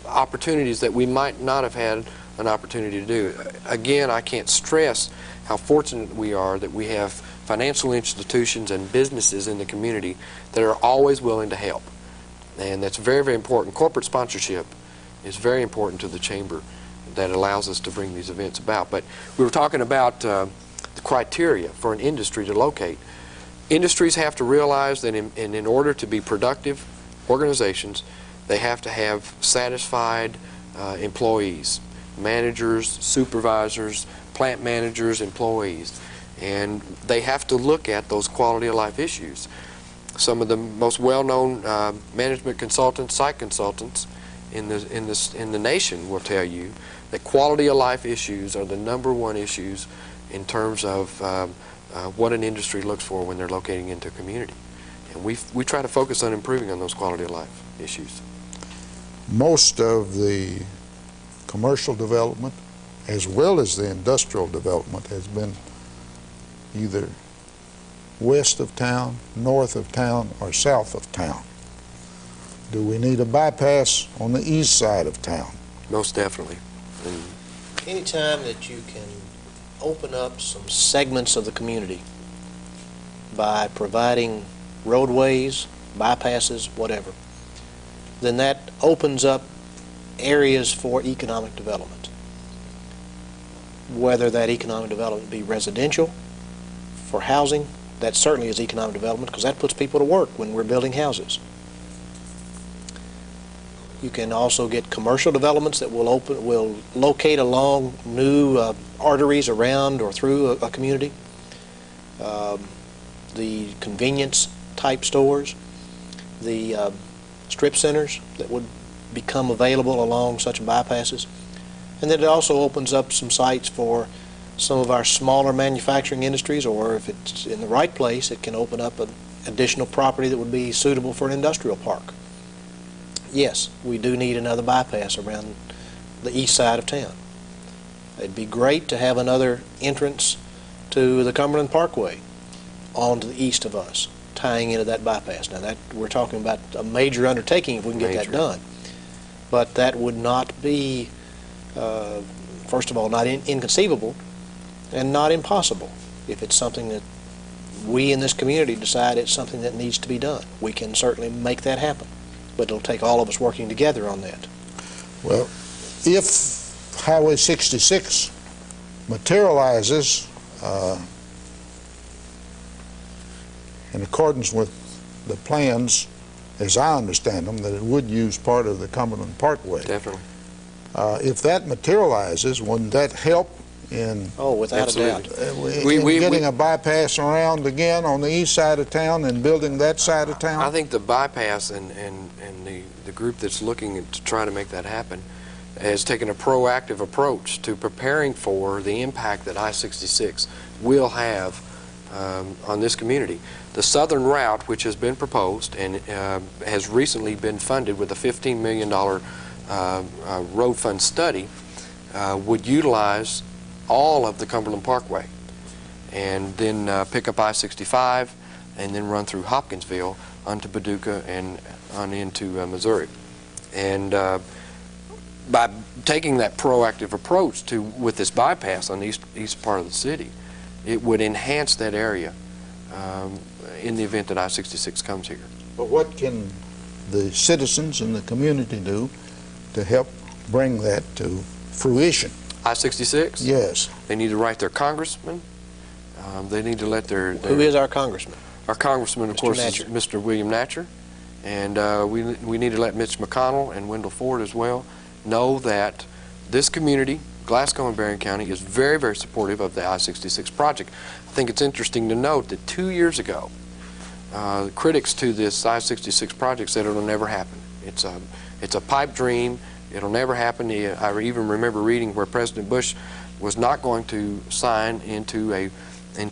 Speaker 4: opportunities that we might not have had an opportunity to do. Again, I can't stress how fortunate we are that we have financial institutions and businesses in the community that are always willing to help. And that's very, very important. Corporate sponsorship is very important to the Chamber that allows us to bring these events about. But we were talking about the criteria for an industry to locate. Industries have to realize that in order to be productive organizations, they have to have satisfied employees, managers, supervisors, plant managers, employees. And they have to look at those quality of life issues. Some of the most well-known management consultants, site consultants in the nation will tell you that quality of life issues are the #1 issues
Speaker 5: in terms of what an industry looks for when they're locating into a community. And we try to focus on improving on those quality of life issues.
Speaker 2: Most of the commercial development as well as the industrial development has been either west of town, north of town, or south of town. Do we need a bypass on the east side of town?
Speaker 5: Most definitely. And
Speaker 3: Anytime that you can open up some segments of the community by providing roadways, bypasses, whatever, then that opens up areas for economic development. Whether that economic development be residential, for housing, that certainly is economic development because that puts people to work when we're building houses. You can also get commercial developments that will locate along new arteries around or through a community. The convenience type stores, the strip centers that would become available along such bypasses. And then it also opens up some sites for some of our smaller manufacturing industries, or if it's in the right place, it can open up an additional property that would be suitable for an industrial park. Yes, we do need another bypass around the east side of town. It'd be great to have another entrance to the Cumberland Parkway on to the east of us, tying into that bypass. Now, that we're talking about a major undertaking if we can get that done. But that would not be, first of all, not inconceivable and not impossible if it's something that we in this community decide it's something that needs to be done. We can certainly make that happen, but it'll take all of us working together on that.
Speaker 2: Well, if Highway 66 materializes in accordance with the plans, as I understand them, that it would use part of the Cumberland Parkway.
Speaker 5: definitely.
Speaker 2: If that materializes, wouldn't that help in
Speaker 3: Oh, without a doubt.
Speaker 2: getting a bypass around again on the east side of town and building that side of town?
Speaker 5: I think the bypass and the group that's looking to try to make that happen has taken a proactive approach to preparing for the impact that I-66 will have on this community. The southern route, which has been proposed and has recently been funded with a $15 million road fund study, would utilize all of the Cumberland Parkway and then pick up I-65 and then run through Hopkinsville onto Paducah and on into Missouri. And by taking that proactive approach with this bypass on the east part of the city, it would enhance that area in the event that I-66 comes here.
Speaker 2: But what can the citizens in the community do to help bring that to fruition?
Speaker 5: I-66?
Speaker 2: Yes.
Speaker 5: They need to write their congressman. They need to let their
Speaker 3: Who is our congressman?
Speaker 5: Our congressman, of course,
Speaker 3: Natcher.
Speaker 5: is Mr. William Natcher. And we need to let Mitch McConnell and Wendell Ford as well know that this community, Glasgow and Barron County, is very, very supportive of the I-66 project. I think it's interesting to note that 2 years ago, critics to this I-66 project said it'll never happen. It's a pipe dream. It'll never happen. I even remember reading where President Bush was not going to sign into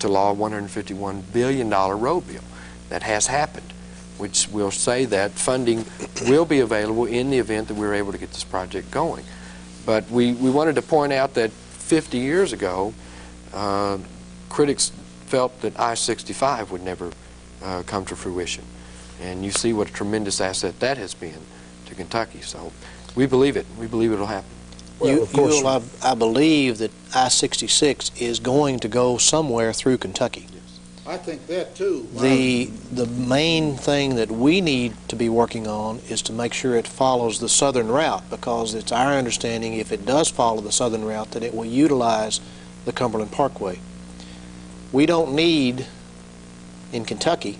Speaker 5: law a $151 billion road bill. That has happened, which will say that funding will be available in the event that we're able to get this project going. But we wanted to point out that 50 years ago, critics felt that I-65 would never come to fruition. And you see what a tremendous asset that has been to Kentucky. So we believe it. We believe it'll happen.
Speaker 2: Well, of course.
Speaker 3: I believe that I-66 is going to go somewhere through Kentucky.
Speaker 2: I think that too.
Speaker 3: The main thing that we need to be working on is to make sure it follows the southern route, because it's our understanding if it does follow the southern route that it will utilize the Cumberland Parkway. We don't need in Kentucky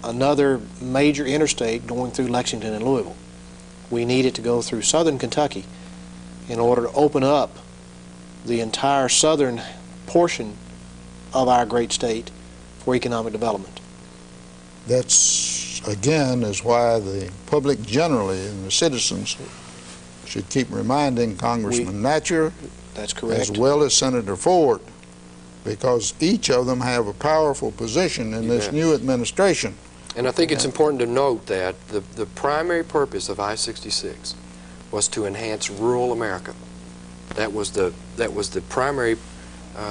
Speaker 3: another major interstate going through Lexington and Louisville. We need it to go through southern Kentucky in order to open up the entire southern portion of our great state for economic development.
Speaker 2: That's, again, is why the public generally and the citizens should keep reminding Congressman Natcher,
Speaker 3: That's correct.
Speaker 2: as well as Senator Ford, because each of them have a powerful position in this new administration.
Speaker 5: And I think it's important to note that the primary purpose of I-66 was to enhance rural America. That was the primary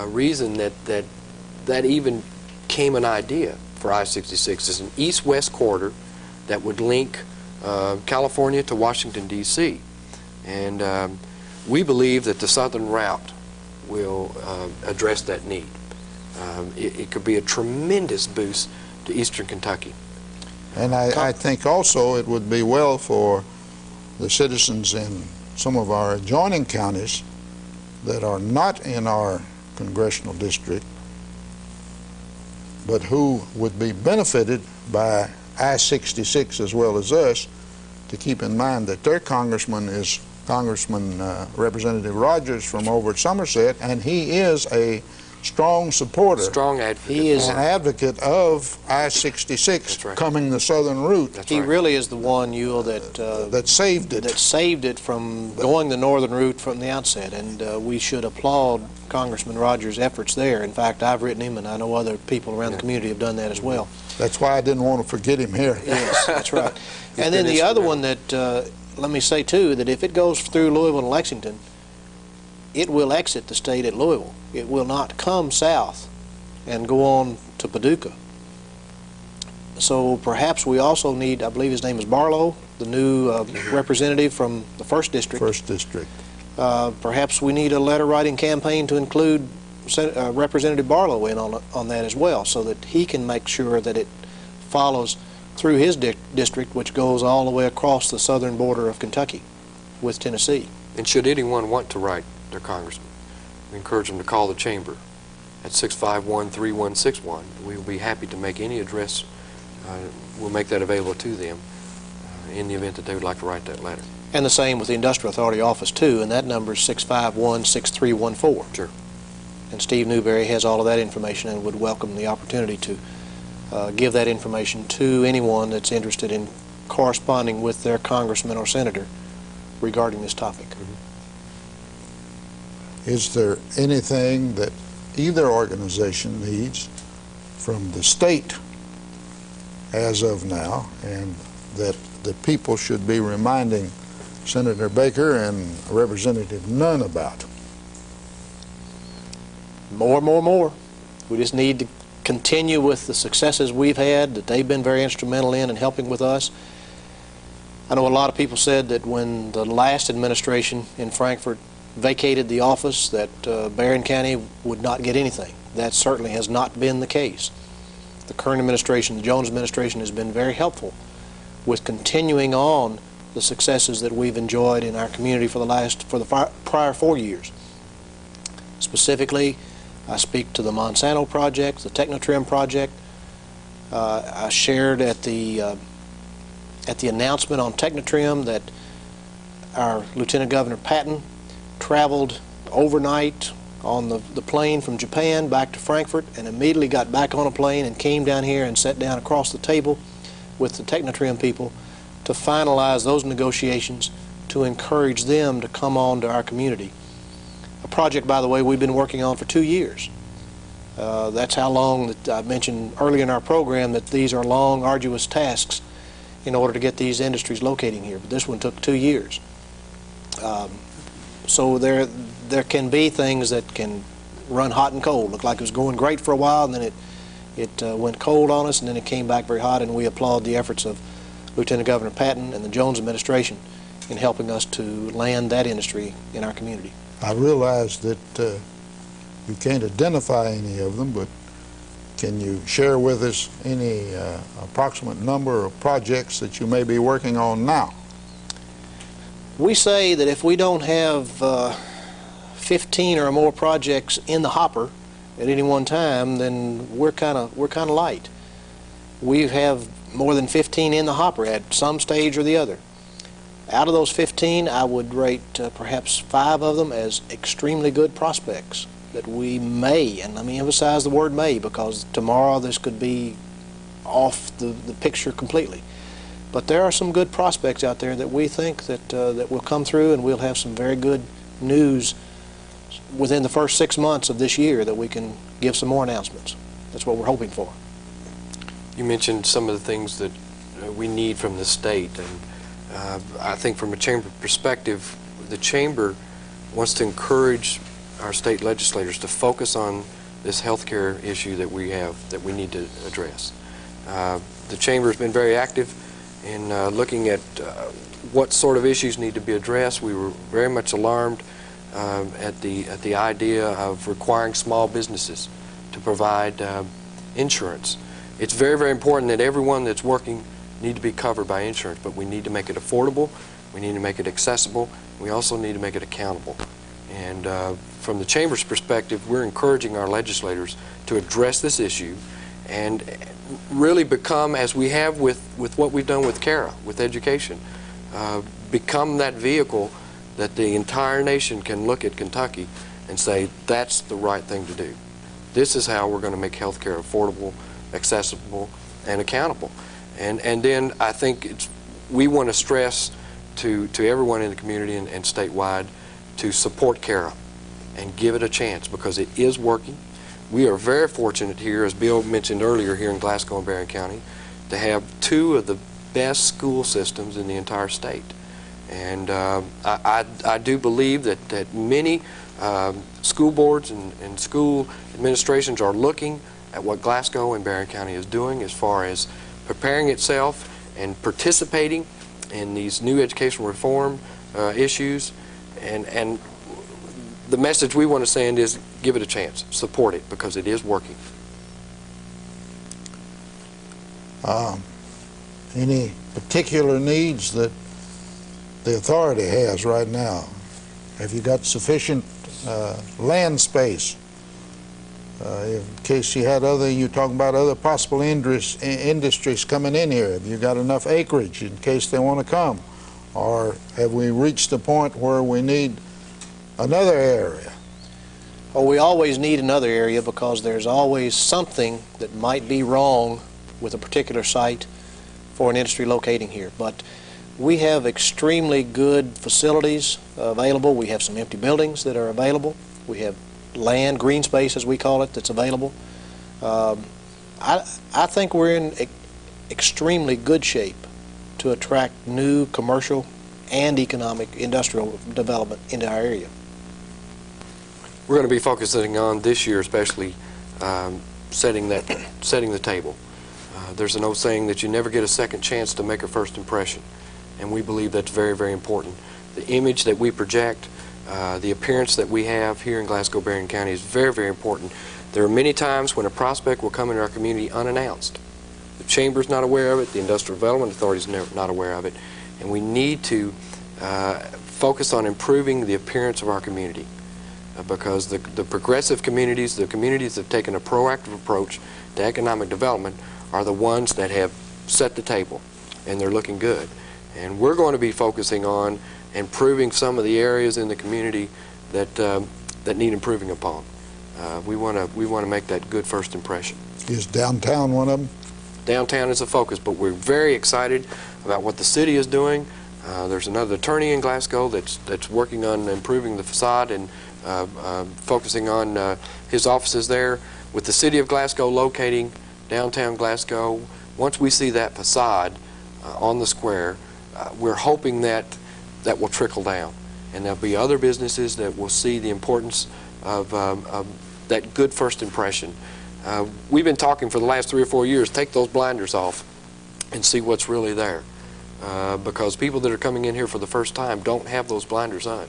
Speaker 5: reason that even came an idea for I-66 as an east-west corridor that would link California to Washington, D.C. And we believe that the southern route will address that need. It could be a tremendous boost to eastern Kentucky.
Speaker 2: And I think also it would be well for the citizens in some of our adjoining counties that are not in our congressional district, but who would be benefited by I-66 as well as us, to keep in mind that their congressman is Representative Rogers from over at Somerset, and he is a strong supporter,
Speaker 5: strong advocate.
Speaker 3: He is
Speaker 2: an advocate of I-66 coming the southern route.
Speaker 3: He really is the one, Uhel,
Speaker 2: that saved it.
Speaker 3: That saved it from going the northern route from the outset, and we should applaud Congressman Rogers' efforts there. In fact, I've written him, and I know other people around the community have done that as well.
Speaker 2: That's why I didn't want to forget him here.
Speaker 3: Yes, that's right. And then the other one that, let me say too, that if it goes through Louisville and Lexington, it will exit the state at Louisville. It will not come south and go on to Paducah. So perhaps we also need, I believe his name is Barlow, the new representative from the 1st District.
Speaker 2: 1st District.
Speaker 3: Perhaps we need a letter-writing campaign to include Representative Barlow in on that as well, so that he can make sure that it follows through his district, which goes all the way across the southern border of Kentucky with Tennessee.
Speaker 5: And should anyone want to write their congressman, we encourage them to call the chamber at 651-3161. We will be happy to make any address. We'll make that available to them in the event that they would like to write that letter.
Speaker 3: And the same with the Industrial Authority office too, and that number is 651-6314.
Speaker 5: Sure.
Speaker 3: And Steve Newberry has all of that information and would welcome the opportunity to give that information to anyone that's interested in corresponding with their congressman or senator regarding this topic.
Speaker 2: Is there anything that either organization needs from the state as of now, and that the people should be reminding Senator Baker and Representative Nunn about?
Speaker 3: More. We just need to continue with the successes we've had, that they've been very instrumental in and helping with us. I know a lot of people said that when the last administration in Frankfort vacated the office that Barron County would not get anything. That certainly has not been the case. The current administration, the Jones administration, has been very helpful with continuing on the successes that we've enjoyed in our community for the prior 4 years. Specifically, I speak to the Monsanto project, the Technotrim project. I shared at the announcement on Technotrim that our Lieutenant Governor Patton traveled overnight on the plane from Japan back to Frankfurt, and immediately got back on a plane and came down here and sat down across the table with the Technotrim people to finalize those negotiations to encourage them to come on to our community. A project, by the way, we've been working on for 2 years. That's how long that I mentioned earlier in our program that these are long, arduous tasks in order to get these industries locating here. But this one took 2 years. So there can be things that can run hot and cold. Looked like it was going great for a while, and then it went cold on us, and then it came back very hot, and we applaud the efforts of Lieutenant Governor Patton and the Jones administration in helping us to land that industry in our community.
Speaker 2: I realize that you can't identify any of them, but can you share with us any approximate number of projects that you may be working on now?
Speaker 3: We say that if we don't have 15 or more projects in the hopper at any one time, then we're kind of light. We have more than 15 in the hopper at some stage or the other. Out of those 15, I would rate perhaps 5 of them as extremely good prospects that we may, and let me emphasize the word may, because tomorrow this could be off the picture completely. But there are some good prospects out there that we think that will come through, and we'll have some very good news within the first 6 months of this year that we can give some more announcements. That's what we're hoping for.
Speaker 5: You mentioned some of the things that we need from the state, and I think from a chamber perspective, the chamber wants to encourage our state legislators to focus on this healthcare issue that we have, that we need to address. The chamber has been very active in looking at what sort of issues need to be addressed. We were very much alarmed at the idea of requiring small businesses to provide insurance. It's very, very important that everyone that's working need to be covered by insurance, but we need to make it affordable, we need to make it accessible, we also need to make it accountable. And from the chamber's perspective, we're encouraging our legislators to address this issue and really become, as we have with what we've done with CARA, with education, become that vehicle that the entire nation can look at Kentucky and say, that's the right thing to do. This is how we're going to make health care affordable, accessible, and accountable. And then I think we want to stress to everyone in the community and statewide to support CARA and give it a chance, because it is working. We are very fortunate here, as Bill mentioned earlier, here in Glasgow and Barron County, to have two of the best school systems in the entire state. And I do believe that many school boards and school administrations are looking at what Glasgow and Barron County is doing as far as preparing itself and participating in these new educational reform issues. And the message we want to send is give it a chance, support it, because it is working.
Speaker 2: Any particular needs that the authority has right now? Have you got sufficient land space? In case you had you're talking about other possible industries coming in here. Have you got enough acreage in case they want to come? Or have we reached the point where we need another area?
Speaker 3: Well, we always need another area because there's always something that might be wrong with a particular site for an industry locating here. But we have extremely good facilities available. We have some empty buildings that are available. We have land, green space as we call it, that's available. I think we're in extremely good shape to attract new commercial and economic industrial development into our area.
Speaker 5: We're going to be focusing on this year especially setting the table. There's an old saying that you never get a second chance to make a first impression, and we believe that's very, very important. The image that we project, the appearance that we have here in Glasgow Barron County is very, very important. There are many times when a prospect will come into our community unannounced. The Chamber's not aware of it, the Industrial Development Authority's not aware of it, and we need to focus on improving the appearance of our community because the progressive communities, the communities that have taken a proactive approach to economic development are the ones that have set the table, and they're looking good. And we're going to be focusing on improving some of the areas in the community that that need improving upon. We want to make that good first impression.
Speaker 2: Is downtown one of them?
Speaker 5: Downtown is a focus, but we're very excited about what the city is doing. There's another attorney in Glasgow that's working on improving the facade and focusing on his offices there. With the city of Glasgow locating downtown Glasgow, once we see that facade on the square, we're hoping that will trickle down, and there'll be other businesses that will see the importance of that good first impression. We've been talking for the last 3 or 4 years, take those blinders off and see what's really there, because people that are coming in here for the first time don't have those blinders on.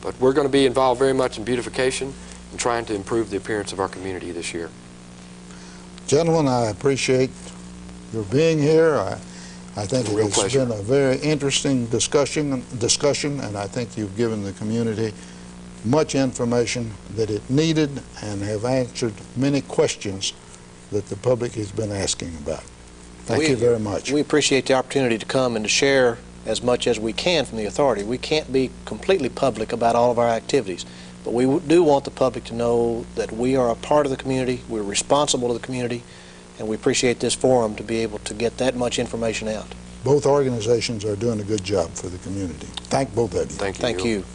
Speaker 5: But we're going to be involved very much in beautification and trying to improve the appearance of our community this year.
Speaker 2: Gentlemen, I appreciate your being here. I think
Speaker 5: It's a real
Speaker 2: it's
Speaker 5: pleasure.
Speaker 2: been a very interesting discussion, and I think you've given the community much information that it needed and have answered many questions that the public has been asking about. Thank you very much.
Speaker 3: We appreciate the opportunity to come and to share as much as we can from the authority. We can't be completely public about all of our activities, but we do want the public to know that we are a part of the community, we're responsible to the community, and we appreciate this forum to be able to get that much information out.
Speaker 2: Both organizations are doing a good job for the community. Thank both of you.
Speaker 5: Thank you.
Speaker 3: Thank
Speaker 5: Bill.
Speaker 3: you.